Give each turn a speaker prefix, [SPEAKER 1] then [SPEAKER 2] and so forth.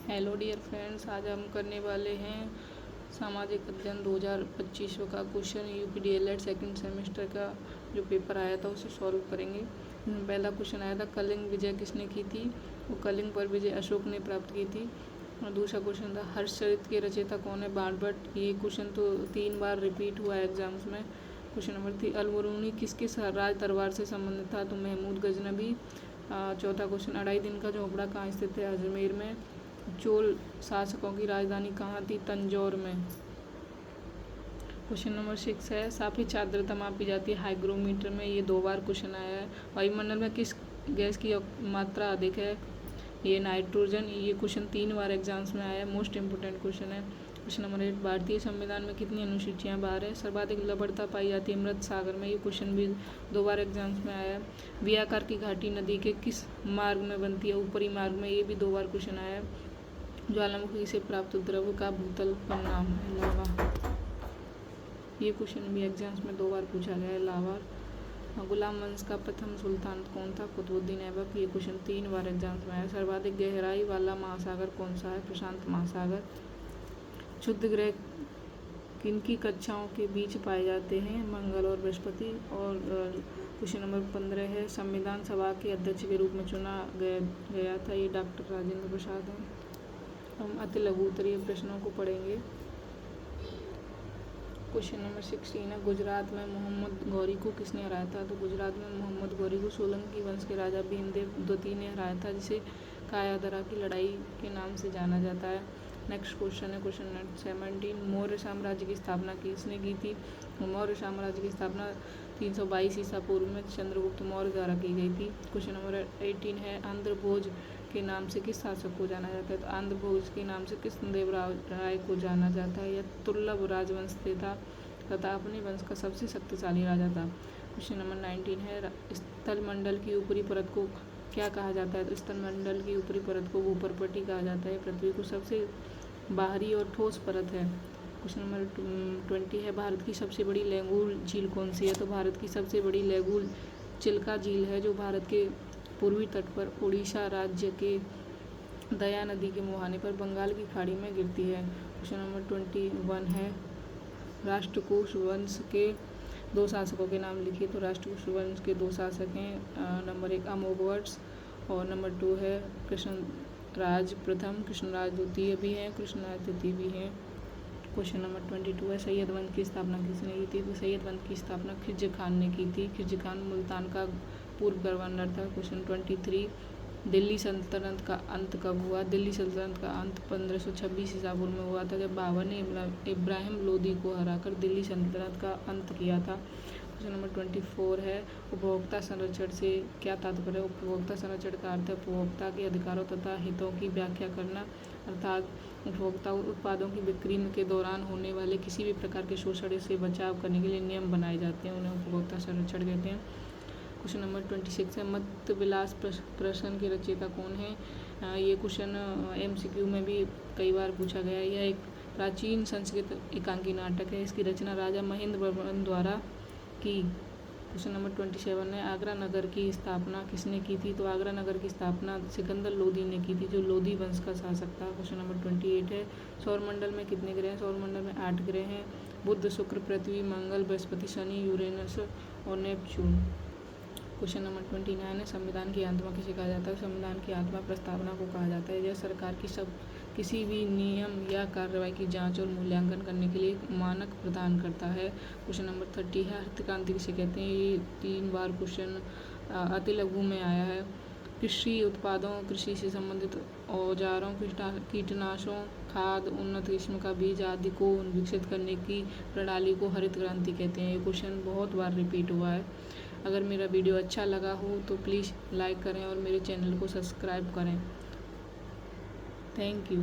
[SPEAKER 1] Hello dear friends, आज हम करने वाले हैं सामाजिक अध्ययन 2025 का क्वेश्चन यूपीडीएलएड सेकंड सेमेस्टर का जो पेपर आया था उसे सॉल्व करेंगे। पहला क्वेश्चन आया था कलिंग विजय किसने की थी, वो कलिंग पर विजय अशोक ने प्राप्त की थी। और दूसरा क्वेश्चन था हर्षचरित के रचयिता कौन है, बाणभट्ट। ये क्वेश्चन तो 3 बार रिपीट हुआ है एग्जाम्स में। क्वेश्चन नंबर 3 अलबरूनी किसके राज दरबार से संबंधित था, तो महमूद गजनबी। चौथा क्वेश्चन अढ़ाई दिन का झोपड़ा कहाँ स्थित है, अजमेर में। चोल शासकों की राजधानी कहाँ थी, तंजौर में। क्वेश्चन नंबर 6 है सापेक्ष आर्द्रता मापी जाती है हाइग्रोमीटर में। ये 2 बार क्वेश्चन आया है। वायुमंडल में किस गैस की मात्रा अधिक है, ये नाइट्रोजन। ये क्वेश्चन 3 बार एग्जाम्स में आया है, मोस्ट इंपोर्टेंट क्वेश्चन है। क्वेश्चन नंबर 8 भारतीय संविधान में कितनी अनुसूचियाँ 12 है। सर्वाधिक लवणता पाई जाती है मृत सागर में। ये क्वेश्चन भी 2 बार एग्जाम्स में आया है। वी आकार की घाटी नदी के किस मार्ग में बनती है, ऊपरी मार्ग में। ये भी 2 बार क्वेश्चन आया है। ज्वालामुखी से प्राप्त द्रव्य का भूतल पर नाम है लावा। ये क्वेश्चन भी एग्जाम्स में 2 बार पूछा गया है, लावा। गुलाम वंश का प्रथम सुल्तान कौन था, कुतुबुद्दीन ऐबक। ये क्वेश्चन 3 बार एग्जाम्स में आया। सर्वाधिक गहराई वाला महासागर कौन सा है, प्रशांत महासागर। क्षुद्र ग्रह किनकी कक्षाओं के बीच पाए जाते हैं, मंगल और बृहस्पति। और क्वेश्चन नंबर 15 है संविधान सभा के अध्यक्ष के रूप में चुना गया था, ये डॉक्टर राजेंद्र प्रसाद हैं। हम अति लघु उत्तरीय प्रश्नों को पढ़ेंगे। क्वेश्चन नंबर 16 है गुजरात में मोहम्मद गौरी को किसने हराया था, तो गुजरात में मोहम्मद गौरी को सोलंकी वंश के राजा भीमदेव द्वितीय ने हराया था, जिसे कायादरा की लड़ाई के नाम से जाना जाता है। नेक्स्ट क्वेश्चन है क्वेश्चन नंबर 17 मौर्य साम्राज्य की स्थापना किसने की थी। मौर्य साम्राज्य की स्थापना 322 ईसा पूर्व में चंद्रगुप्त मौर्य द्वारा की गई थी। क्वेश्चन नंबर 18 है आंध्र भोज के नाम से किस शासक को जाना जाता है, तो आंध्र भोज के नाम से कृष्णदेव राय को जाना जाता है। यह तुर्लभ राजवंश से था तथा अपने वंश का सबसे शक्तिशाली राजा था। क्वेश्चन नंबर 19 है स्थलमंडल की ऊपरी परत को क्या कहा जाता है, तो स्थलमंडल की ऊपरी परत को भूपर्पटी कहा जाता है। पृथ्वी को सबसे बाहरी और ठोस परत है। क्वेश्चन नंबर 20 है भारत की सबसे बड़ी लैंगूर झील कौन सी है, तो भारत की सबसे बड़ी लैंगूर चिल्का झील है, जो भारत के पूर्वी तट पर उड़ीसा राज्य के दया नदी के मुहाने पर बंगाल की खाड़ी में गिरती है। क्वेश्चन नंबर 21 है राष्ट्रकूट वंश के 2 शासकों के नाम लिखिए, तो राष्ट्रकूट वंश के 2 शासक हैं। नंबर 1 अमोघवर्ष और नंबर 2 है कृष्णराज प्रथम। कृष्णराज द्वितीय भी हैं, कृष्णराज तृतीय भी हैं। क्वेश्चन नंबर 22 है सैयद वंश की स्थापना किसने की थी, तो सैयद वंश की स्थापना खिज्र खान ने की थी। खिज्र खान मुल्तान का पूर्व गवर्नर था। क्वेश्चन 23 दिल्ली सल्तनत का अंत कब हुआ। दिल्ली सल्तनत का अंत 1526 ईसा पूर्व में हुआ था, जब बाबर ने इब्राहिम लोदी को हराकर दिल्ली सल्तनत का अंत किया था। क्वेश्चन नंबर 24 है उपभोक्ता संरक्षण से क्या तात्पर्य है। उपभोक्ता संरक्षण का अर्थ है उपभोक्ता के अधिकारों तथा हितों की व्याख्या करना, अर्थात उपभोक्ता उत्पादों की बिक्री के दौरान होने वाले किसी भी प्रकार के शोषण से बचाव करने के लिए नियम बनाए जाते हैं, उन्हें उपभोक्ता संरक्षण कहते हैं। क्वेश्चन नंबर 26 है मत विलास प्रश्न के रचयिता कौन है। ये क्वेश्चन MCQ में भी कई बार पूछा गया है। यह एक प्राचीन संस्कृत एकांकी नाटक है। इसकी रचना राजा महेंद्र वर्मन द्वारा की। क्वेश्चन नंबर 27 है आगरा नगर की स्थापना किसने की थी, तो आगरा नगर की स्थापना सिकंदर लोदी ने की थी, जो लोदी वंश का शासक था। क्वेश्चन नंबर 28 है सौरमंडल में कितने ग्रह हैं। सौरमंडल में 8 ग्रह हैं, बुध शुक्र पृथ्वी मंगल बृहस्पति शनि यूरेनस और नेपच्यून। क्वेश्चन नंबर 29 है संविधान की आत्मा किसे कहा जाता है। संविधान की आत्मा प्रस्तावना को कहा जाता है। यह सरकार की किसी भी नियम या कार्रवाई की जांच और मूल्यांकन करने के लिए एक मानक प्रदान करता है। क्वेश्चन नंबर 30 है हरित क्रांति किसे कहते हैं। ये 3 बार क्वेश्चन अति लघु में आया है। कृषि उत्पादों, कृषि से संबंधित औजारों, कीटनाशकों, खाद, उन्नत किस्म का बीज आदि को विकसित करने की प्रणाली को हरित क्रांति कहते हैं। ये क्वेश्चन बहुत बार रिपीट हुआ है। अगर मेरा वीडियो अच्छा लगा हो तो प्लीज़ लाइक करें और मेरे चैनल को सब्सक्राइब करें। Thank you.